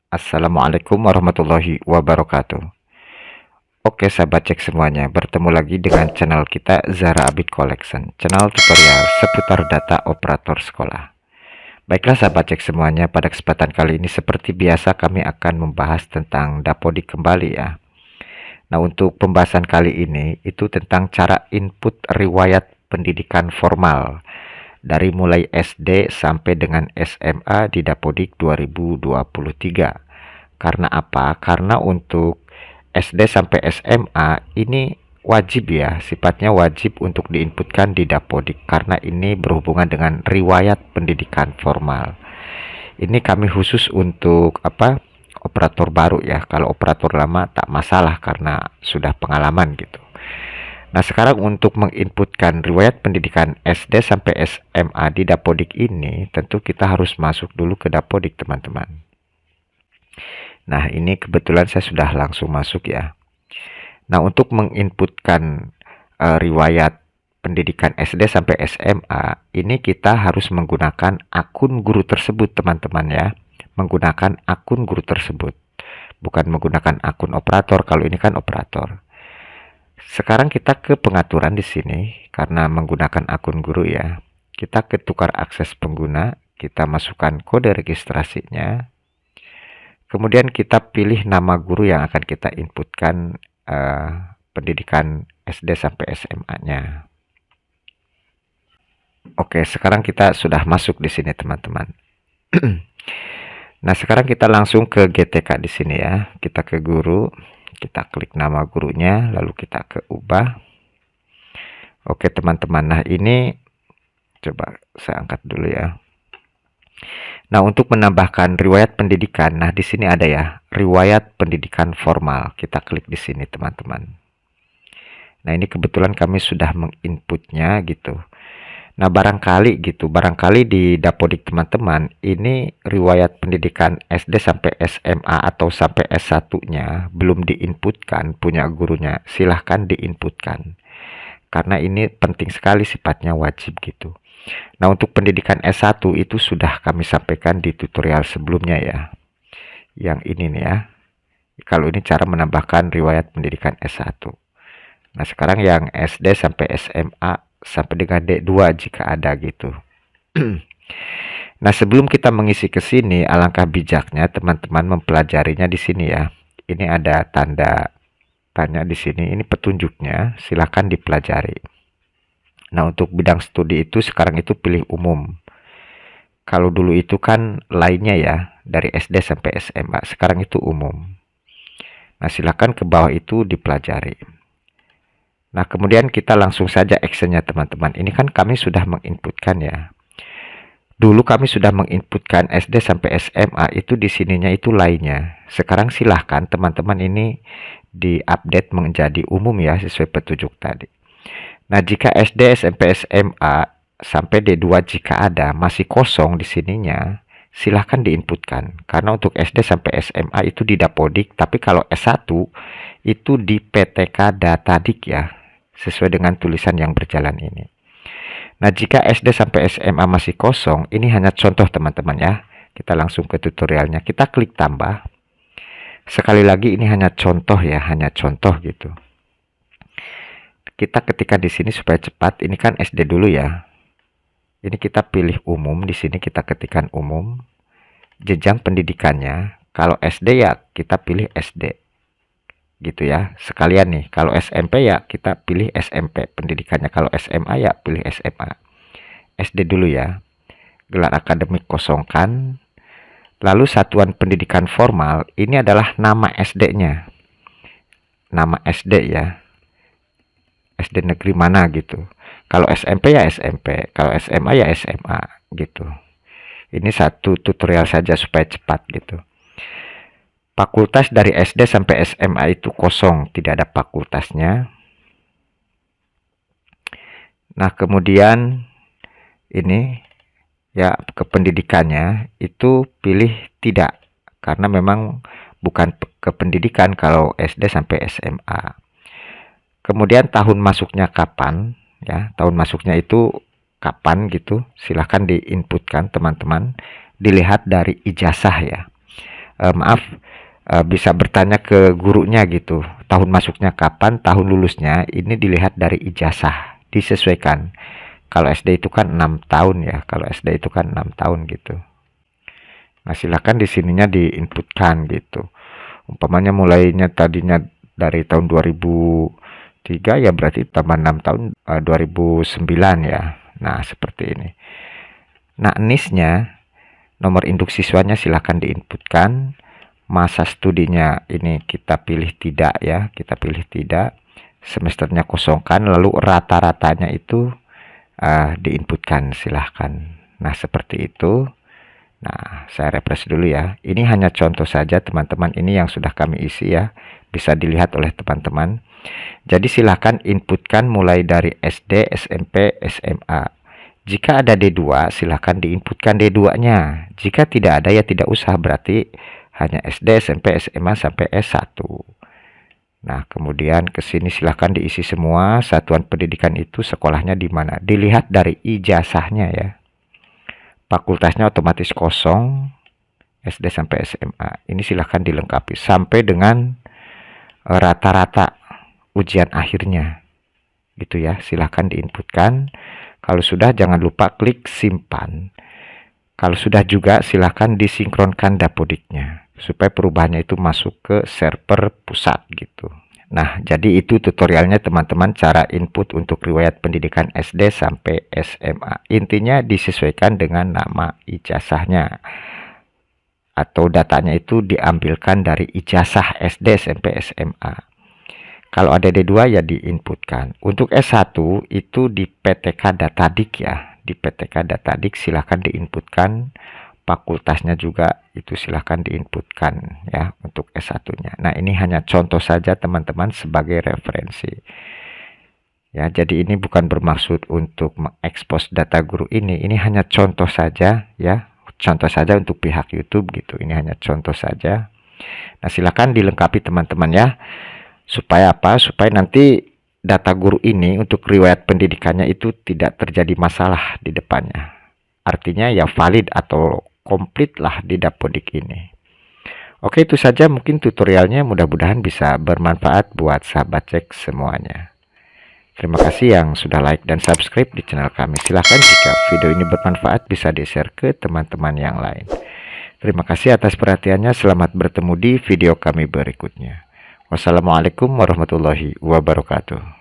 Assalamualaikum warahmatullahi wabarakatuh. Oke sahabat cek semuanya, bertemu lagi dengan channel kita Zara Abid Collection, channel tutorial seputar data operator sekolah. Baiklah sahabat cek semuanya, pada kesempatan kali ini seperti biasa kami akan membahas tentang Dapodik kembali ya. Nah, untuk pembahasan kali ini itu tentang cara input riwayat pendidikan formal dari mulai SD sampai dengan SMA di Dapodik 2023. Karena apa? Karena untuk SD sampai SMA ini wajib ya, sifatnya wajib untuk diinputkan di Dapodik karena ini berhubungan dengan riwayat pendidikan formal. Ini kami khusus untuk operator baru ya. Kalau operator lama tak masalah karena sudah pengalaman gitu. Nah, sekarang untuk menginputkan riwayat pendidikan SD sampai SMA di Dapodik ini, tentu kita harus masuk dulu ke Dapodik, teman-teman. Nah, ini kebetulan saya sudah langsung masuk ya. Nah, untuk menginputkan riwayat pendidikan SD sampai SMA, ini kita harus menggunakan akun guru tersebut, teman-teman ya. Menggunakan akun guru tersebut. Bukan menggunakan akun operator, kalau ini kan operator. Sekarang kita ke pengaturan di sini karena menggunakan akun guru ya. Kita ke tukar akses pengguna, kita masukkan kode registrasinya. Kemudian kita pilih nama guru yang akan kita inputkan pendidikan SD sampai SMA-nya. Oke, sekarang kita sudah masuk di sini, teman-teman. Nah, sekarang kita langsung ke GTK di sini ya. Kita ke guru. Kita klik nama gurunya, lalu kita ke ubah. Oke teman-teman, nah ini coba saya angkat dulu ya. Nah, untuk menambahkan riwayat pendidikan, nah di sini ada ya, riwayat pendidikan formal. Kita klik di sini teman-teman. Nah, ini kebetulan kami sudah menginputnya gitu. Nah, barangkali di Dapodik teman-teman, ini riwayat pendidikan SD sampai SMA atau sampai S1-nya belum diinputkan punya gurunya, silahkan diinputkan. Karena ini penting sekali, sifatnya wajib gitu. Nah, untuk pendidikan S1 itu sudah kami sampaikan di tutorial sebelumnya ya. Yang ini nih ya. Kalau ini cara menambahkan riwayat pendidikan S1. Nah, sekarang yang SD sampai SMA sampai dengan D2 jika ada gitu. Nah, sebelum kita mengisi ke sini, alangkah bijaknya teman-teman mempelajarinya di sini ya. Ini ada tanda tanya di sini, ini petunjuknya, silahkan dipelajari. Nah, untuk bidang studi itu sekarang itu pilih umum. Kalau dulu itu kan lainnya ya, dari SD sampai SMA, sekarang itu umum. Nah, silahkan ke bawah itu dipelajari. Nah, kemudian kita langsung saja actionnya teman-teman. Ini kan kami sudah menginputkan ya. Dulu kami sudah menginputkan SD sampai SMA, itu di sininya itu lainnya. Sekarang silahkan teman-teman ini diupdate menjadi umum ya, sesuai petunjuk tadi. Nah, jika SD, SMP, SMA sampai D2 jika ada masih kosong di sininya, silahkan diinputkan. Karena untuk SD sampai SMA itu di Dapodik, tapi kalau S1 itu di PTK Datadik ya, sesuai dengan tulisan yang berjalan ini. Nah, jika SD sampai SMA masih kosong, ini hanya contoh teman-teman ya. Kita langsung ke tutorialnya, kita klik tambah. Sekali lagi ini hanya contoh ya, hanya contoh gitu. Kita ketikkan di sini supaya cepat. Ini kan SD dulu ya. Ini kita pilih umum, di sini kita ketikkan umum. Jenjang pendidikannya, kalau SD ya kita pilih SD. Gitu ya, sekalian nih. Kalau SMP ya kita pilih SMP pendidikannya, kalau SMA ya pilih SMA. SD dulu ya. Gelar akademik kosongkan. Lalu satuan pendidikan formal, ini adalah nama SD-nya. Nama SD ya. SD negeri mana gitu. Kalau SMP ya SMP, kalau SMA ya SMA gitu. Ini satu tutorial saja supaya cepat gitu. Fakultas dari SD sampai SMA itu kosong, tidak ada fakultasnya. Nah, kemudian ini ya ke pendidikannya itu pilih tidak, karena memang bukan ke pendidikan kalau SD sampai SMA. Kemudian tahun masuknya kapan ya, tahun masuknya itu kapan gitu, silahkan diinputkan teman-teman. Dilihat dari ijazah ya. bisa bertanya ke gurunya gitu, tahun masuknya kapan, tahun lulusnya, ini dilihat dari ijazah, disesuaikan. Kalau SD itu kan 6 tahun ya, kalau SD itu kan 6 tahun gitu. Nah, silakan di sininya diinputkan gitu. Umpamanya mulainya tadinya dari tahun 2003 ya berarti tambah 6 tahun 2009 ya. Nah, seperti ini. Nah, NIS-nya, nomor induk siswanya silakan diinputkan. Masa studinya ini kita pilih tidak ya, kita pilih tidak. Semesternya kosongkan, lalu rata-ratanya itu diinputkan silahkan. Nah, seperti itu. Nah, saya refresh dulu ya. Ini hanya contoh saja teman-teman, ini yang sudah kami isi ya. Bisa dilihat oleh teman-teman. Jadi silahkan inputkan mulai dari SD, SMP, SMA. Jika ada D2, silahkan diinputkan D2-nya. Jika tidak ada ya tidak usah, berarti hanya SD, SMP, SMA sampai S1. Nah, kemudian ke sini silahkan diisi semua satuan pendidikan itu sekolahnya di mana. Dilihat dari ijazahnya ya. Fakultasnya otomatis kosong, SD sampai SMA. Ini silahkan dilengkapi sampai dengan rata-rata ujian akhirnya. Gitu ya, silahkan diinputkan. Kalau sudah jangan lupa klik simpan. Kalau sudah juga silahkan disinkronkan dapodiknya supaya perubahannya itu masuk ke server pusat gitu. Nah, jadi itu tutorialnya teman-teman, cara input untuk riwayat pendidikan SD sampai SMA. Intinya disesuaikan dengan nama ijazahnya. Atau datanya itu diambilkan dari ijazah SD, SMP, SMA. Kalau ada D2 ya diinputkan. Untuk S1 itu di PTK Datadik ya. Di PTK Datadik silahkan diinputkan. Fakultasnya juga itu silahkan diinputkan ya untuk S1-nya. Nah, ini hanya contoh saja teman-teman sebagai referensi. Ya, jadi ini bukan bermaksud untuk mengekspos data guru ini hanya contoh saja ya. Contoh saja untuk pihak YouTube gitu. Ini hanya contoh saja. Nah, silahkan dilengkapi teman-teman ya. Supaya apa? Supaya nanti data guru ini untuk riwayat pendidikannya itu tidak terjadi masalah di depannya. Artinya ya valid atau komplit lah di Dapodik ini. Oke, itu saja mungkin tutorialnya, mudah-mudahan bisa bermanfaat buat sahabat cek semuanya. Terima kasih yang sudah like dan subscribe di channel kami. Silahkan jika video ini bermanfaat bisa di-share ke teman-teman yang lain. Terima kasih atas perhatiannya. Selamat bertemu di video kami berikutnya. Wassalamualaikum warahmatullahi wabarakatuh.